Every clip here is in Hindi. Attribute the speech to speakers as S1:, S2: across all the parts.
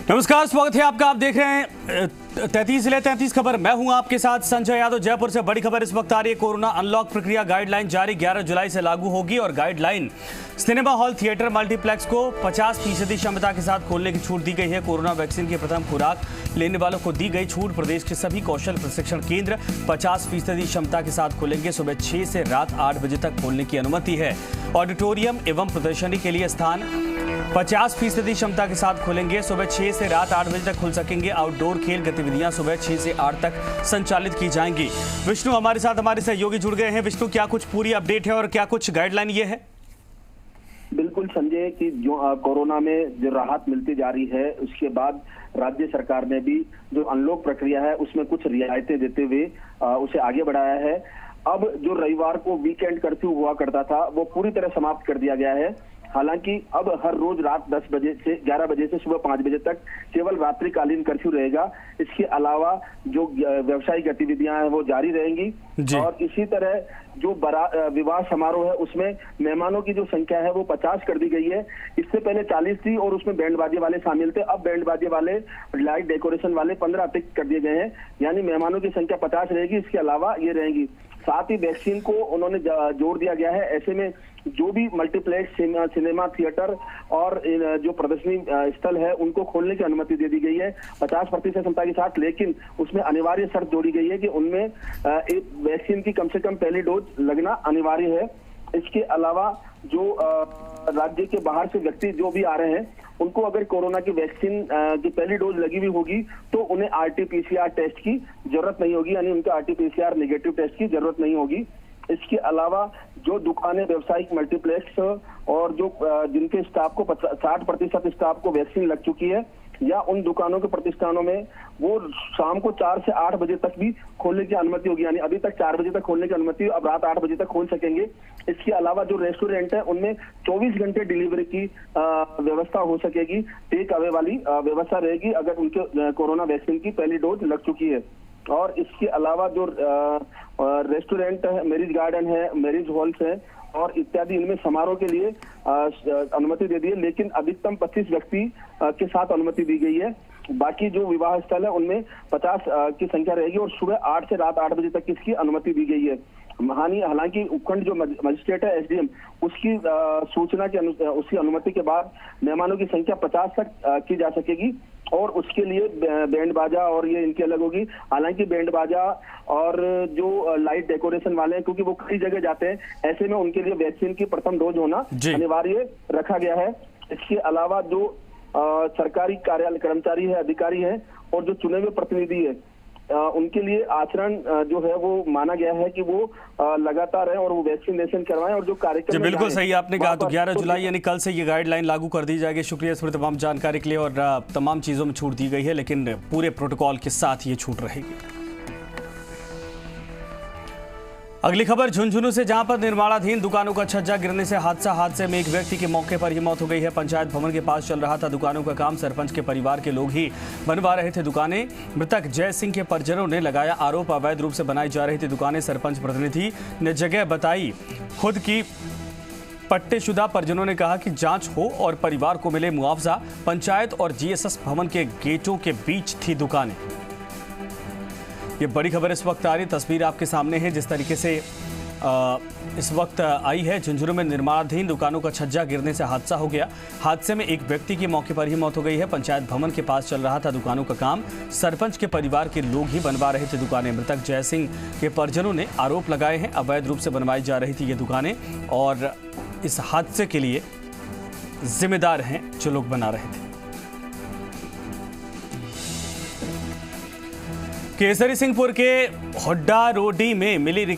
S1: नमस्कार, स्वागत है आपका। आप देख रहे हैं 33 जिले 33 खबर। मैं हूं आपके साथ संजय यादव। जयपुर से बड़ी खबर इस वक्त आ रही है। कोरोना अनलॉक प्रक्रिया गाइडलाइन जारी 11 जुलाई से लागू होगी और guideline cinema hall, theatre, multiplex को 50% क्षमता के साथ खोलने की छूट दी गई है। कोरोना वैक्सीन की प्रथम खुराक लेने वालों को दी गई छूट। प्रदेश के सभी कौशल प्रशिक्षण केंद्र 50% क्षमता के साथ खोलेंगे। सुबह 6 से रात 8 बजे तक खोलने की अनुमति है। ऑडिटोरियम एवं प्रदर्शनी के लिए स्थान 50% क्षमता के साथ खोलेंगे। सुबह 6 से रात 8 बजे तक खुल सकेंगे। आउटडोर खेल गतिविधियां सुबह 6 से 8 तक संचालित की जाएंगी। विष्णु हमारे साथ, हमारे सहयोगी जुड़ गए हैं। विष्णु, क्या कुछ पूरी अपडेट है और क्या कुछ गाइडलाइन ये है?
S2: बिल्कुल संजय, कि जो कोरोना में जो राहत मिलती जा रही है, उसके बाद राज्य सरकार ने भी जो अनलॉक प्रक्रिया है उसमें कुछ रियायतें देते हुए उसे आगे बढ़ाया है। अब जो रविवार को वीकेंड कर्फ्यू हुआ करता था वो पूरी तरह समाप्त कर दिया गया है। हालांकि अब हर रोज रात 10 बजे से 11 बजे से सुबह 5 बजे तक केवल रात्रिकालीन कर्फ्यू रहेगा। इसके अलावा जो व्यवसायिक गतिविधियां हैं वो जारी रहेंगी और इसी तरह जो विवाह समारोह है उसमें मेहमानों की जो संख्या है वो 50 कर दी गई है। इससे पहले 40 थी और उसमें बैंड बाजे वाले शामिल थे। अब बैंड बाजे वाले, लाइट डेकोरेशन वाले 15 अतिरिक्त कर दिए गए हैं, यानी मेहमानों की संख्या 50 रहेगी। इसके अलावा ये रहेंगी। साथ ही वैक्सीन को उन्होंने जोड़ दिया गया है। ऐसे में जो भी मल्टीप्लेक्स, सिनेमा, थिएटर और जो प्रदर्शनी स्थल है उनको खोलने की अनुमति दे दी गई है 50% क्षमता के साथ। लेकिन उसमें अनिवार्य शर्त जोड़ी गई है कि उनमें एक वैक्सीन की कम से कम पहली डोज लगना अनिवार्य है। इसके अलावा जो राज्य के बाहर से व्यक्ति जो भी आ रहे हैं उनको अगर कोरोना की वैक्सीन की पहली डोज लगी हुई होगी तो उन्हें RT-PCR टेस्ट की जरूरत नहीं होगी, यानी उनका RT-PCR नेगेटिव टेस्ट की जरूरत नहीं होगी। इसके अलावा जो दुकानें, व्यावसायिक मल्टीप्लेक्स और जो जिनके स्टाफ को 60% स्टाफ को वैक्सीन लग चुकी है, या उन दुकानों के प्रतिष्ठानों में वो शाम को 4 से 8 बजे तक भी खोलने की अनुमति होगी। यानी अभी तक 4 बजे तक खोलने की अनुमति, अब रात 8 बजे तक खोल सकेंगे। इसके अलावा जो रेस्टोरेंट है उनमें 24 घंटे डिलीवरी की व्यवस्था हो सकेगी। टेक अवे वाली व्यवस्था रहेगी अगर उनके कोरोना वैक्सीन की पहली डोज लग चुकी है। और इसके अलावा जो रेस्टोरेंट है, मैरिज गार्डन है, मैरिज हॉल्स है और इत्यादि, इनमें समारोह के लिए अनुमति दे दी है। लेकिन अधिकतम 25 व्यक्ति के साथ अनुमति दी गई है। बाकी जो विवाह स्थल है उनमें 50 की संख्या रहेगी और सुबह 8 से रात 8 बजे तक इसकी अनुमति दी गई है। हालांकि उपखंड जो मजिस्ट्रेट है, SDM, उसकी सूचना के उसकी अनुमति के बाद मेहमानों की संख्या 50 तक की जा सकेगी और उसके लिए बैंड बाजा और ये इनकी अलग होगी। हालांकि बैंड बाजा और जो लाइट डेकोरेशन वाले हैं, क्योंकि वो कई जगह जाते हैं, ऐसे में उनके लिए वैक्सीन की प्रथम डोज होना अनिवार्य रखा गया है। इसके अलावा जो सरकारी कार्यालय कर्मचारी है, अधिकारी है और जो चुने हुए प्रतिनिधि है, उनके लिए आचरण जो है वो माना गया है कि वो लगातार है और वो वैक्सीनेशन करवाएं और जो कार्यक्रम।
S1: बिल्कुल सही आपने कहा। तो 11 जुलाई यानी कल से ये गाइडलाइन लागू कर दी जाएगी। शुक्रिया इस पर तमाम जानकारी के लिए। और तमाम चीज़ों में छूट दी गई है लेकिन पूरे प्रोटोकॉल के साथ ये छूट रहेगी। अगली खबर झुंझुनू से, जहां पर निर्माणाधीन दुकानों का छज्जा गिरने से हादसे में एक व्यक्ति की मौके पर ही मौत हो गई है। पंचायत भवन के पास चल रहा था दुकानों का काम। सरपंच के परिवार के लोग ही बनवा रहे थे दुकानें। मृतक जय सिंह के परिजनों ने लगाया आरोप, अवैध रूप से बनाई जा रही थी दुकानें। सरपंच प्रतिनिधि ने जगह बताई खुद की पट्टेशुदा। परिजनों ने कहा कि जांच हो और परिवार को मिले मुआवजा। पंचायत और GSS भवन के गेटों के बीच थी दुकानें। ये बड़ी खबर इस वक्त आ रही, तस्वीर आपके सामने है जिस तरीके से इस वक्त आई है। झुंझुनू में निर्माणाधीन दुकानों का छज्जा गिरने से हादसा हो गया। हादसे में एक व्यक्ति की मौके पर ही मौत हो गई है। पंचायत भवन के पास चल रहा था दुकानों का काम। सरपंच के परिवार के लोग ही बनवा रहे थे दुकानें। मृतक जय सिंह के परिजनों ने आरोप लगाए हैं अवैध रूप से बनवाई जा रही थी ये दुकानें और इस हादसे के लिए जिम्मेदार हैं जो लोग बना रहे थे। केसरी सिंहपुर के हुड्डा रोडी में मिली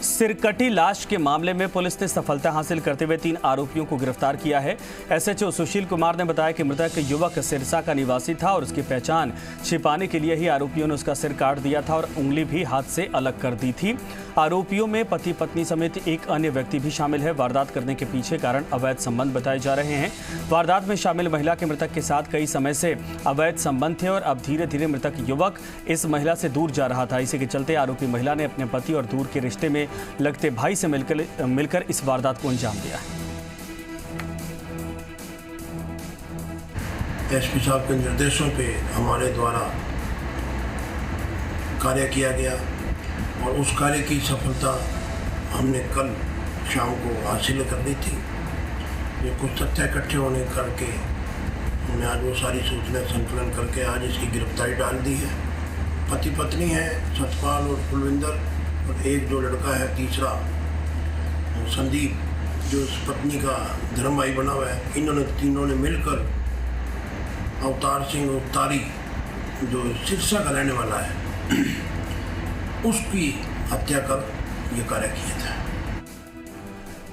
S1: सिरकटी लाश के मामले में पुलिस ने सफलता हासिल करते हुए 3 आरोपियों को गिरफ्तार किया है। SHO सुशील कुमार ने बताया कि मृतक युवक सिरसा का निवासी था और उसकी पहचान छिपाने के लिए ही आरोपियों ने उसका सिर काट दिया था और उंगली भी हाथ से अलग कर दी थी। आरोपियों में पति पत्नी समेत एक अन्य व्यक्ति भी शामिल है। वारदात करने के पीछे कारण अवैध संबंध बताए जा रहे हैं। वारदात में शामिल महिला के मृतक के साथ कई समय से अवैध संबंध थे और अब धीरे धीरे मृतक युवक इस महिला से दूर जा रहा था। इसी के चलते आरोपी महिला ने अपने पति और दूर के रिश्ते में लगते भाई से मिलकर इस वारदात को अंजाम दिया है।
S3: एसपी साहब के निर्देशों पे हमारे द्वारा कार्य किया गया और उस कार्य की सफलता हमने कल शाम को हासिल कर ली थी। ये कुछ तथ्य इकट्ठे होने करके हमने आज वो सारी सूचनाएं संकलन करके आज इसकी गिरफ्तारी डाल दी है। पति पत्नी है सतपाल और कुलविंदर, और एक जो लड़का है तीसरा संदीप, जो उस पत्नी का धर्म भाई बना हुआ है। इन्होंने तीनों ने मिलकर अवतार सिंह अवतारी, जो सिरसा का रहने वाला है, उसकी हत्या कर ये कार्य किया था।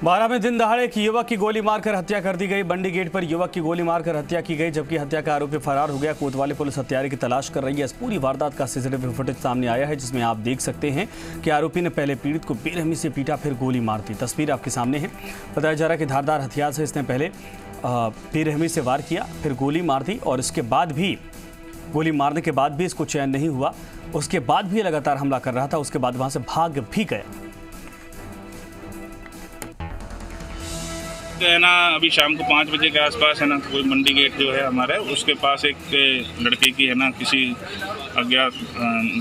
S1: 12 में दिन दहाड़े एक युवक की गोली मारकर हत्या कर दी गई। बंडी गेट पर युवक की गोली मारकर हत्या की गई, जबकि हत्या का आरोपी फरार हो गया। कोतवाली पुलिस हत्यारे की तलाश कर रही है। इस पूरी वारदात का सीसीटीवी फुटेज सामने आया है, जिसमें आप देख सकते हैं कि आरोपी ने पहले पीड़ित को बेरहमी से पीटा, फिर गोली मार दी। तस्वीर आपके सामने है। बताया जा रहा है कि धारदार हथियार से इसने पहले बेरहमी से वार किया, फिर गोली मार दी और इसके बाद भी गोली मारने के बाद भी इसको चैन नहीं हुआ। उसके बाद भी लगातार हमला कर रहा था। उसके बाद वहां से भाग भी गया।
S4: है ना, अभी शाम को 5 बजे के आसपास है ना, कोई मंडी गेट जो है हमारे, उसके पास एक लड़के की है ना किसी अज्ञात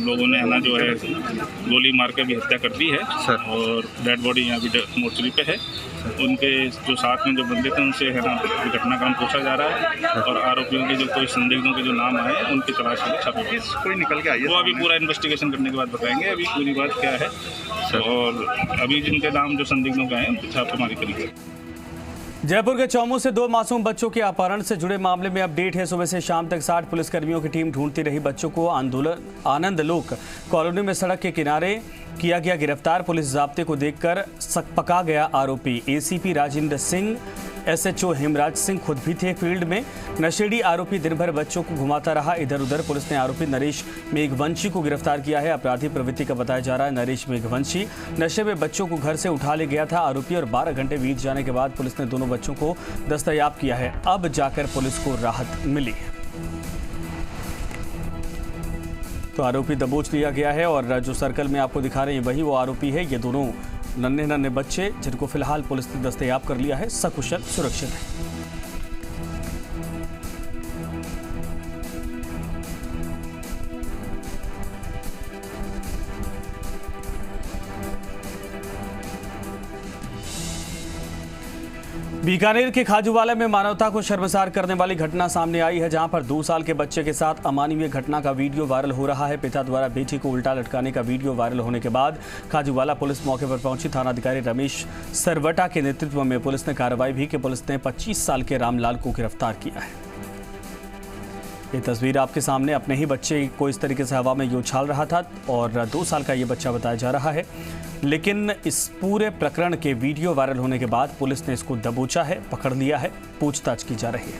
S4: लोगों ने है ना जो है गोली मार के भी हत्या कर दी है सर। और डेड बॉडी यहाँ भी मोर्चरी पे है। उनके जो साथ में जो बंदे थे उनसे है ना घटनाक्रम पूछा जा रहा है और आरोपियों के जो कोई संदिग्धों के जो नाम आए उनकी तलाश के लिए छापेमारी कोई निकल के आई है। वो अभी पूरा इन्वेस्टिगेशन करने के बाद बताएंगे अभी पूरी बात क्या है और अभी जिनके नाम जो संदिग्धों के आए उनकी छापेमारी करेंगे।
S1: जयपुर के चौमू से 2 मासूम बच्चों के अपहरण से जुड़े मामले में अपडेट है। सुबह से शाम तक 60 पुलिसकर्मियों की टीम ढूंढती रही बच्चों को। आनंद लोक कॉलोनी में सड़क के किनारे किया गया गिरफ्तार। पुलिस जाब्ते को देखकर सकपका गया आरोपी। एसीपी राजेंद्र सिंह, एसएचओ हेमराज सिंह खुद भी थे फील्ड में। नशेड़ी आरोपी दिन भर बच्चों को घुमाता रहा इधर उधर। पुलिस ने आरोपी नरेश मेघवंशी को गिरफ्तार किया है। अपराधी प्रवृत्ति का बताया जा रहा है। नरेश मेघवंशी नशे में बच्चों को घर से उठा ले गया था आरोपी और 12 घंटे बीत जाने के बाद पुलिस ने दोनों बच्चों को दस्तयाब किया है। अब जाकर पुलिस को राहत मिली है। तो आरोपी दबोच लिया गया है और जो सर्कल में आपको दिखा रहे हैं वही वो आरोपी है। ये दोनों नन्हे बच्चे जिनको फिलहाल पुलिस ने दस्तयाब कर लिया है, सकुशल सुरक्षित है। बीकानेर के खाजूवाला में मानवता को शर्मसार करने वाली घटना सामने आई है, जहां पर 2 साल के बच्चे के साथ अमानवीय घटना का वीडियो वायरल हो रहा है। पिता द्वारा बेटी को उल्टा लटकाने का वीडियो वायरल होने के बाद खाजूवाला पुलिस मौके पर पहुंची। थानाधिकारी रमेश सरवटा के नेतृत्व में पुलिस ने कार्रवाई भी की। पुलिस ने 25 साल के रामलाल को गिरफ्तार किया है। ये तस्वीर आपके सामने, अपने ही बच्चे को इस तरीके से हवा में ये उछाल रहा था और 2 साल का ये बच्चा बताया जा रहा है। लेकिन इस पूरे प्रकरण के वीडियो वायरल होने के बाद पुलिस ने इसको दबोचा है, पकड़ लिया है, पूछताछ की जा रही है।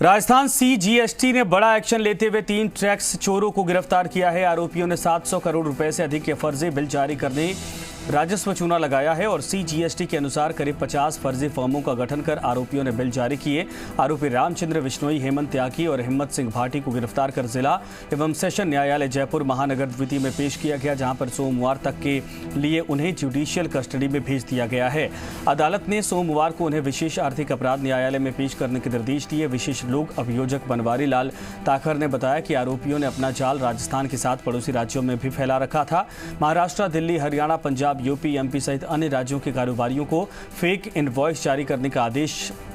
S1: राजस्थान सीजीएसटी ने बड़ा एक्शन लेते हुए 3 टैक्स चोरों को गिरफ्तार किया है। आरोपियों ने 700 करोड़ रुपए से अधिक के फर्जी बिल जारी करने राजस्व चूना लगाया है और सीजीएसटी के अनुसार करीब 50 फर्जी फर्मों का गठन कर आरोपियों ने बिल जारी किए। आरोपी रामचंद्र विश्नोई, हेमंत त्यागी और हिम्मत सिंह भाटी को गिरफ्तार कर जिला एवं सेशन न्यायालय जयपुर महानगर द्वितीय में पेश किया गया, जहां पर सोमवार तक के लिए उन्हें जुडिशियल कस्टडी में भेज दिया गया है। अदालत ने सोमवार को उन्हें विशेष आर्थिक अपराध न्यायालय में पेश करने के निर्देश दिए। विशेष लोक अभियोजक बनवारी लाल ताखर ने बताया कि आरोपियों ने अपना जाल राजस्थान के साथ पड़ोसी राज्यों में भी फैला रखा था। महाराष्ट्र, दिल्ली, हरियाणा, पंजाब, यूपी, एमपी सहित अन्य राज्यों के कारोबारियों को फेक इनवॉइस जारी करने का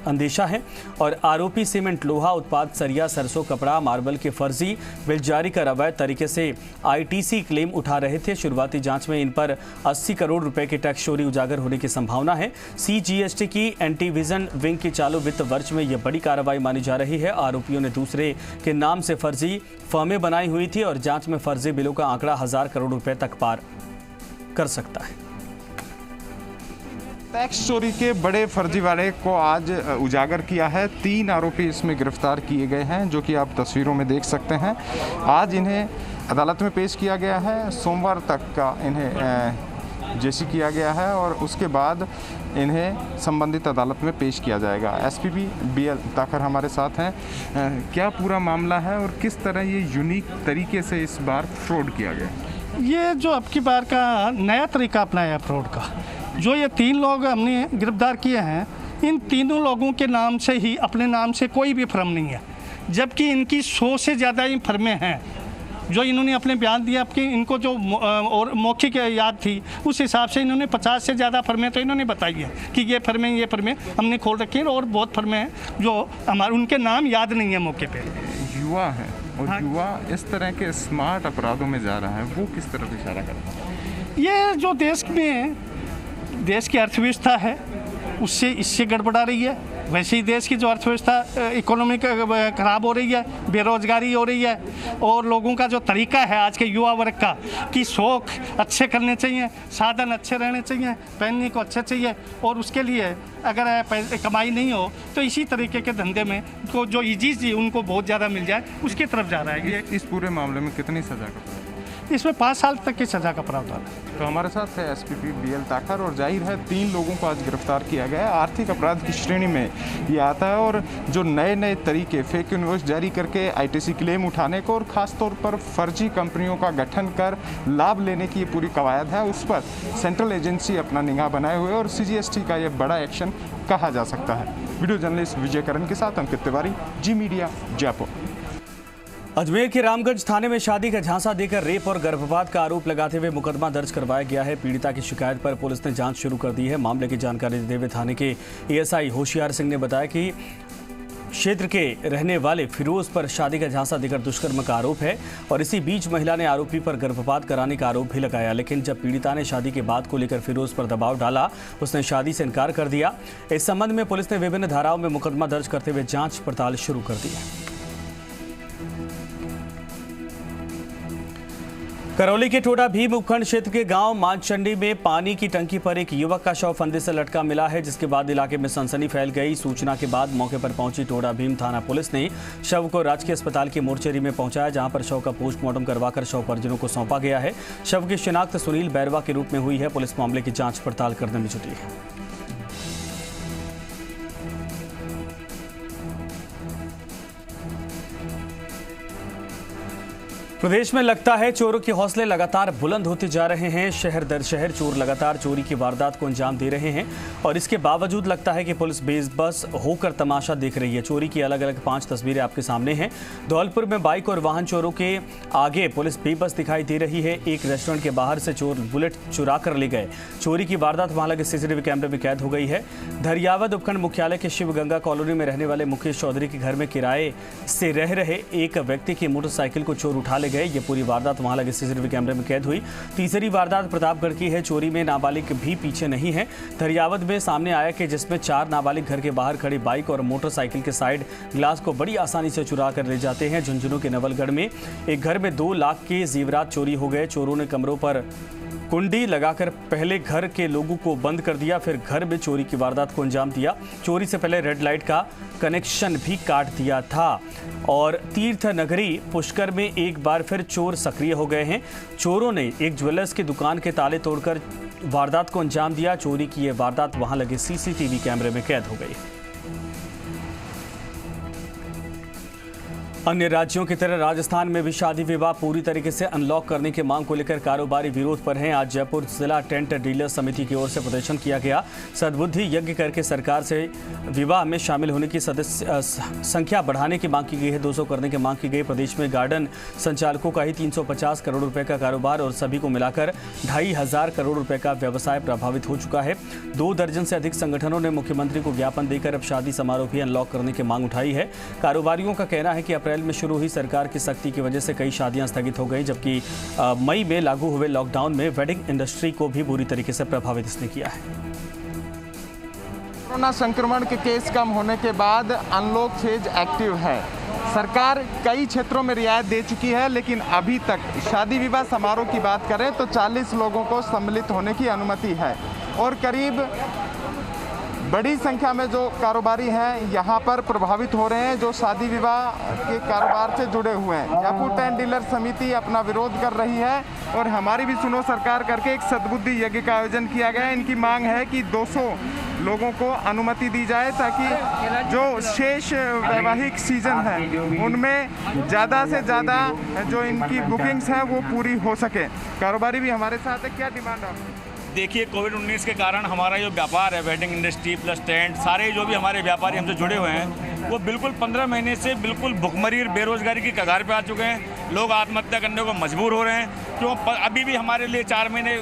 S1: अंदेशा है और आरोपी सीमेंट, लोहा उत्पाद, सरिया, सरसों, कपड़ा, मार्बल के फर्जी बिल जारी कर अवैध तरीके से आईटीसी क्लेम उठा रहे थे। शुरुआती जांच में इन पर 80 करोड़ रुपए की टैक्स चोरी उजागर होने की संभावना है। सीजीएसटी की एंटी विजन विंग के चालू वित्त वर्ष में यह बड़ी कार्रवाई मानी जा रही है। आरोपियों ने दूसरे के नाम से फर्जी फर्में बनाई हुई थी और जांच में फर्जी बिलों का आंकड़ा 1000 करोड़ रुपए तक पार कर सकता है।
S5: टैक्स चोरी के बड़े फर्जीवाड़े को आज उजागर किया है। 3 आरोपी इसमें गिरफ्तार किए गए हैं, जो कि आप तस्वीरों में देख सकते हैं। आज इन्हें अदालत में पेश किया गया है। सोमवार तक का इन्हें जेसी किया गया है और उसके बाद इन्हें संबंधित अदालत में पेश किया जाएगा। एसपी बीएल ताखर हमारे साथ हैं। क्या पूरा मामला है और किस तरह ये यूनिक तरीके से इस बार फ्रॉड किया गया?
S6: ये जो अब की बार का नया तरीका अपनाया फ्रॉड का, जो ये 3 लोग हमने गिरफ्तार किए हैं, इन तीनों लोगों के नाम से ही, अपने नाम से कोई भी फर्म नहीं है, जबकि इनकी 100 से ज़्यादा ही फर्में हैं। जो इन्होंने अपने बयान दिया कि इनको जो और मौखिक याद थी, उस हिसाब से इन्होंने 50 से ज़्यादा फर्में तो इन्होंने बताई है कि ये फर्में हमने खोल रखी हैं, और बहुत फर्में हैं जो हमारे उनके नाम याद नहीं है मौके पे।
S5: युवा है और हाँ। युवा इस तरह के स्मार्ट अपराधों में जा रहा है, वो किस तरफ इशारा करता है?
S6: ये जो देश की अर्थव्यवस्था है उससे इससे गड़बड़ा रही है। वैसे ही देश की जो अर्थव्यवस्था इकोनॉमी खराब हो रही है, बेरोजगारी हो रही है, और लोगों का जो तरीका है आज के युवा वर्ग का कि शौक अच्छे करने चाहिए, साधन अच्छे रहने चाहिए, पहनने को अच्छे चाहिए, और उसके लिए अगर कमाई नहीं हो तो इसी तरीके के धंधे में को जो इजी उनको बहुत ज़्यादा मिल जाए उसकी तरफ जा रहा है। ये
S5: इस पूरे मामले में कितनी सज़ा का?
S6: इसमें 5 साल तक की सज़ा का प्रावधान है।
S5: तो हमारे साथ है एसपीपी BL ताकर, और जाहिर है 3 लोगों को आज गिरफ्तार किया गया है। आर्थिक अपराध की श्रेणी में ये आता है, और जो नए तरीके फेक इनवॉइस जारी करके ITC क्लेम उठाने को, और ख़ासतौर पर फर्जी कंपनियों का गठन कर लाभ लेने की ये पूरी कवायद है, उस पर सेंट्रल एजेंसी अपना निगाह बनाए हुए, और CGST का ये बड़ा एक्शन कहा जा सकता है। वीडियो जर्नलिस्ट विजय करण के साथ अंकित तिवारी, जी मीडिया, जयपुर।
S1: अजमेर के रामगंज थाने में शादी का झांसा देकर रेप और गर्भपात का आरोप लगाते हुए मुकदमा दर्ज करवाया गया है। पीड़िता की शिकायत पर पुलिस ने जांच शुरू कर दी है। मामले की जानकारी देते हुए थाने के ASI होशियार सिंह ने बताया कि क्षेत्र के रहने वाले फिरोज पर शादी का झांसा देकर दुष्कर्म का आरोप है, और इसी बीच महिला ने आरोपी पर गर्भपात कराने का आरोप भी लगाया। लेकिन जब पीड़िता ने शादी के बात को लेकर फिरोज पर दबाव डाला, उसने शादी से इनकार कर दिया। इस संबंध में पुलिस ने विभिन्न धाराओं में मुकदमा दर्ज करते हुए जाँच पड़ताल शुरू कर दी है। करौली के टोडा भीम उपखंड क्षेत्र के गांव मानचंडी में पानी की टंकी पर एक युवक का शव फंदे से लटका मिला है, जिसके बाद इलाके में सनसनी फैल गई। सूचना के बाद मौके पर पहुंची टोडा भीम थाना पुलिस ने शव को राजकीय अस्पताल की मोर्चरी में पहुंचाया, जहां पर शव का पोस्टमार्टम करवाकर शव परिजनों को सौंपा गया है। शव की शिनाख्त सुनील बैरवा के रूप में हुई है। पुलिस मामले की जाँच पड़ताल करने में जुटी है। प्रदेश में लगता है चोरों के हौसले लगातार बुलंद होते जा रहे हैं। शहर दर शहर चोर लगातार चोरी की वारदात को अंजाम दे रहे हैं, और इसके बावजूद लगता है कि पुलिस बेबस होकर तमाशा देख रही है। चोरी की अलग अलग 5 तस्वीरें आपके सामने हैं। धौलपुर में बाइक और वाहन चोरों के आगे पुलिस बेबस दिखाई दे रही है। एक रेस्टोरेंट के बाहर से चोर बुलेट चुरा कर ले गए। चोरी की वारदात वहां लगे CCTV कैमरे में कैद हो गई है। धरियावद उपखंड मुख्यालय के शिवगंगा कॉलोनी में रहने वाले मुकेश चौधरी के घर में किराए से रह रहे एक व्यक्ति की मोटरसाइकिल को चोर उठा ले गए। ये पूरी वारदात वहां लगे CCTV कैमरे में कैद हुई। तीसरी वारदात प्रतापगढ़ की है। चोरी में नाबालिग भी पीछे नहीं है। धरियावद में सामने आया कि जिसमें 4 नाबालिग घर के बाहर खड़ी बाइक और मोटरसाइकिल के साइड ग्लास को बड़ी आसानी से चुरा कर ले जाते हैं। झुंझुनू के नवलगढ़ में एक घर में 2 लाख के जेवरात चोरी हो गए। चोरों ने कमरों पर कुंडी लगाकर पहले घर के लोगों को बंद कर दिया, फिर घर में चोरी की वारदात को अंजाम दिया। चोरी से पहले रेड लाइट का कनेक्शन भी काट दिया था। और तीर्थ नगरी पुष्कर में एक बार फिर चोर सक्रिय हो गए हैं। चोरों ने एक ज्वेलर्स की दुकान के ताले तोड़कर वारदात को अंजाम दिया। चोरी की यह वारदात वहां लगे CCTV कैमरे में कैद हो गई। अन्य राज्यों की तरह राजस्थान में भी शादी विवाह पूरी तरीके से अनलॉक करने की मांग को लेकर कारोबारी विरोध पर हैं। आज जयपुर जिला टेंट डीलर समिति की ओर से प्रदर्शन किया गया। सद्बुद्धि यज्ञ करके सरकार से विवाह में शामिल होने की सदस्य संख्या बढ़ाने की मांग की गई है। 200 करने की मांग की गई। प्रदेश में गार्डन संचालकों का ही 350 करोड़ रुपए का कारोबार और सभी को मिलाकर 2500 करोड़ रुपए का व्यवसाय प्रभावित हो चुका है। 2 दर्जन से अधिक संगठनों ने मुख्यमंत्री को ज्ञापन देकर अब शादी समारोह भी अनलॉक करने की मांग उठाई है। कारोबारियों का कहना है कि अप्रैल में शुरू हुई सरकार की सख्ती की वजह से कई शादियां स्थगित हो गई, जबकि मई में लागू हुए लॉकडाउन में वेडिंग इंडस्ट्री को भी बुरी तरीके से प्रभावित इसने किया है।
S5: कोरोना संक्रमण के केस कम होने के बाद अनलॉक फेज एक्टिव है। सरकार कई क्षेत्रों में रियायत दे चुकी है, लेकिन अभी तक शादी विवाह समारोह की बात करें तो 40 लोगों को सम्मिलित होने की अनुमति है, और करीब बड़ी संख्या में जो कारोबारी हैं यहाँ पर प्रभावित हो रहे हैं, जो शादी विवाह के कारोबार से जुड़े हुए हैं। जयपुर टेंट डीलर समिति अपना विरोध कर रही है, और हमारी भी सुनो सरकार करके एक सद्बुद्धि यज्ञ का आयोजन किया गया है। इनकी मांग है कि 200 लोगों को अनुमति दी जाए ताकि जो शेष वैवाहिक सीजन है उनमें ज़्यादा से ज़्यादा जो इनकी बुकिंग्स हैं वो पूरी हो सके। कारोबारी भी हमारे साथ है, क्या डिमांड है?
S7: देखिए, कोविड-19 के कारण हमारा जो व्यापार है, वेडिंग इंडस्ट्री प्लस टेंट, सारे जो भी हमारे व्यापारी हमसे जुड़े हुए हैं वो बिल्कुल 15 महीने से बिल्कुल भुखमरी और बेरोजगारी की कगार पे आ चुके हैं। लोग आत्महत्या करने को मजबूर हो रहे हैं क्यों? अभी भी हमारे लिए 4 महीने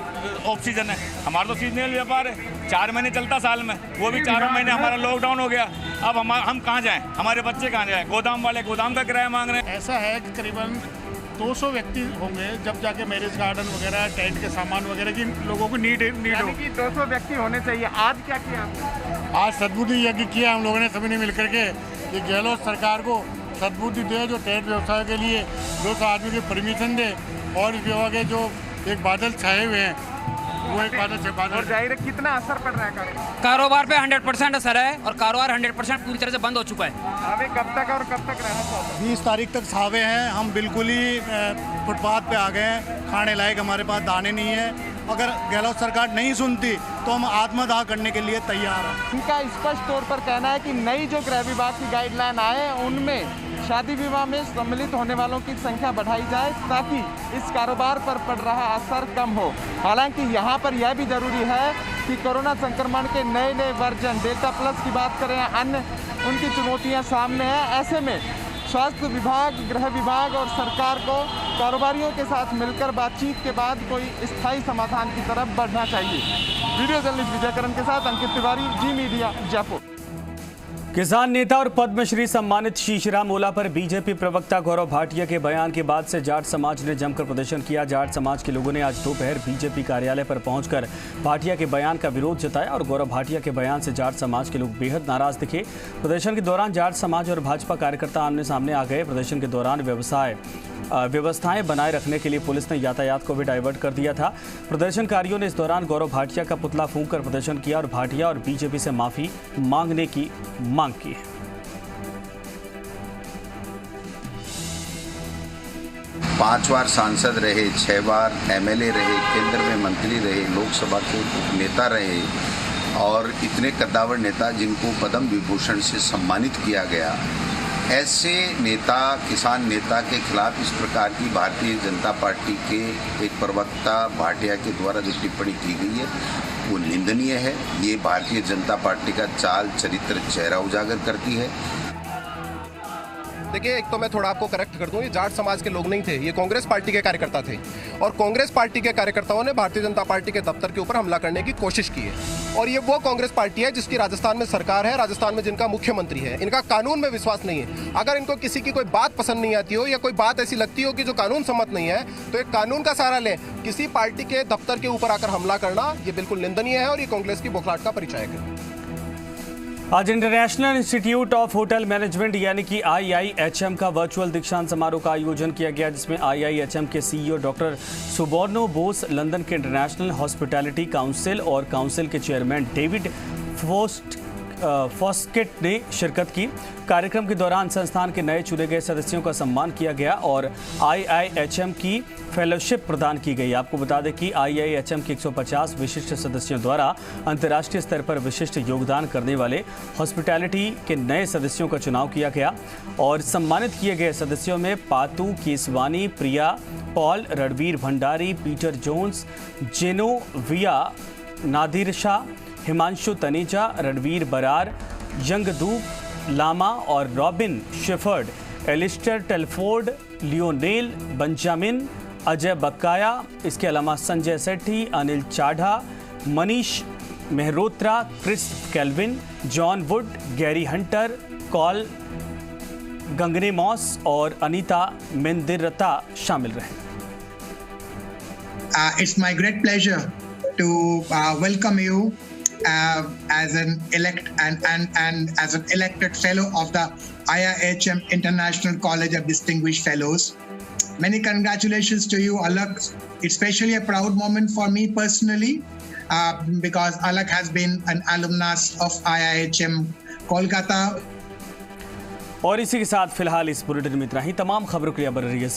S7: ऑफ सीजन है। हमारा तो सीजनल व्यापार है, 4 महीने चलता साल में, वो भी 4 महीने हमारा लॉकडाउन हो गया। अब हम कहाँ जाएँ, हमारे बच्चे कहाँ जाएँ? गोदाम वाले गोदाम का किराया मांग रहे हैं।
S8: ऐसा है कि करीबन 200 व्यक्ति होंगे जब जाके मैरिज गार्डन वगैरह, टेंट के सामान वगैरह की लोगों को नीड हो।
S5: कि 200 व्यक्ति होने चाहिए। आज क्या किया?
S8: आज सद्बुद्धि यज्ञ किया हम लोगों ने सभी ने मिलकर के। ये गहलोत सरकार को सद्बुद्धि दे, जो टेंट व्यवसाय के लिए 200 आदमी की परमिशन दे, और इस विभाग के जो एक बादल छाए हुए हैं वो एक बादल छाए।
S5: और जाहिर है कितना असर पड़ रहा है
S9: कारोबार पे? 100% असर है और कारोबार 100% पूरी तरह से बंद हो चुका है।
S5: अभी कब तक और कब तक रहना चाहिए?
S8: 20 तारीख तक छावे हैं। हम बिल्कुल ही फुटपाथ पे आ गए हैं। खाने लायक हमारे पास दाने नहीं है। अगर गहलोत सरकार नहीं सुनती तो हम आत्मदाह करने के लिए तैयार हैं।
S10: इनका स्पष्ट तौर पर कहना है कि नई जो गृह विभाग की गाइडलाइन आए उनमें शादी विवाह में सम्मिलित होने वालों की संख्या बढ़ाई जाए ताकि इस कारोबार पर पड़ रहा असर कम हो। हालांकि यहाँ पर यह भी जरूरी है कि कोरोना संक्रमण के नए वर्जन डेल्टा प्लस की बात करें या अन्य, उनकी चुनौतियाँ सामने हैं। ऐसे में स्वास्थ्य विभाग, गृह विभाग और सरकार को कारोबारियों के साथ मिलकर बातचीत के बाद कोई स्थायी समाधान की तरफ बढ़ना चाहिए। वीडियो जर्नलिस्ट विजय करण के साथ अंकित तिवारी, जी मीडिया, जयपुर।
S1: किसान नेता और पद्मश्री सम्मानित शीशराम ओला पर बीजेपी प्रवक्ता गौरव भाटिया के बयान के बाद से जाट समाज ने जमकर प्रदर्शन किया। जाट समाज के लोगों ने आज दोपहर बीजेपी कार्यालय पर पहुंचकर भाटिया के बयान का विरोध जताया और गौरव भाटिया के बयान से जाट समाज के लोग बेहद नाराज दिखे। प्रदर्शन के दौरान जाट समाज और भाजपा कार्यकर्ता आमने सामने आ गए। प्रदर्शन के दौरान व्यवस्थाएं बनाए रखने के लिए पुलिस ने यातायात को भी डाइवर्ट कर दिया था। प्रदर्शनकारियों ने इस दौरान गौरव भाटिया का पुतला फूंककर प्रदर्शन किया और भाटिया और बीजेपी से माफी मांगने की मांग की है।
S11: 5 बार सांसद रहे, 6 बार एमएलए रहे, केंद्र में मंत्री रहे, लोकसभा के नेता रहे और इतने कद्दावर नेता जिनको पद्म विभूषण से सम्मानित किया गया, ऐसे नेता, किसान नेता के खिलाफ इस प्रकार की भारतीय जनता पार्टी के एक प्रवक्ता भाटिया के द्वारा जो टिप्पणी की गई है वो निंदनीय है। ये भारतीय जनता पार्टी का चाल, चरित्र, चेहरा उजागर करती है।
S12: देखिए, एक तो मैं थोड़ा आपको करेक्ट कर दूं, ये जाट समाज के लोग नहीं थे, ये कांग्रेस पार्टी के कार्यकर्ता थे और कांग्रेस पार्टी के कार्यकर्ताओं ने भारतीय जनता पार्टी के दफ्तर के ऊपर हमला करने की कोशिश की है। और ये वो कांग्रेस पार्टी है जिसकी राजस्थान में सरकार है, राजस्थान में जिनका मुख्यमंत्री है। इनका कानून में विश्वास नहीं है। अगर इनको किसी की कोई बात पसंद नहीं आती हो या कोई बात ऐसी लगती हो कि जो कानून सम्मत नहीं है, तो एक कानून का सहारा लें। किसी पार्टी के दफ्तर के ऊपर आकर हमला करना ये बिल्कुल निंदनीय है और ये कांग्रेस की बौखलाहट का परिचायक है।
S1: आज international institute of hotel management यानी कि IIHM का वर्चुअल दीक्षांत समारोह का आयोजन किया गया, जिसमें IIHM के CEO डॉक्टर सुबोर्नो बोस, लंदन के इंटरनेशनल हॉस्पिटैलिटी काउंसिल और काउंसिल के चेयरमैन डेविड फॉस्केट ने शिरकत की। कार्यक्रम के दौरान संस्थान के नए चुने गए सदस्यों का सम्मान किया गया और IIHM की फेलोशिप प्रदान की गई। आपको बता दें कि IIHM के 150 विशिष्ट सदस्यों द्वारा अंतर्राष्ट्रीय स्तर पर विशिष्ट योगदान करने वाले हॉस्पिटैलिटी के नए सदस्यों का चुनाव किया गया और सम्मानित किए गए सदस्यों में पातू केसवानी, प्रिया पॉल, रणवीर भंडारी, पीटर जोन्स, जेनोविया नादिर शाह, हिमांशु तनेजा, रणवीर बरार, यंगदूप लामा और Robin Shepherd, Alistair Telford, Lionel Benjamin, Ajay Bakkaya, इसके अलावा Sanjay Sethi, Anil Chadha, Manish Mehrotra, Chris Calvin, John Wood, Gary Hunter, कॉल गंगने मॉस और अनीता मेंदिरता शामिल रहे।
S13: It's my great pleasure to welcome you as an as an elected fellow of the IIHM International College of Distinguished Fellows. Many congratulations to you, Alak. It's especially a proud moment for me personally because Alak has been an alumnus of IIHM Kolkata.
S1: और इसी के साथ फिलहाल इस बुलेटिन में इतना ही। तमाम खबरों के लिए बने रहिए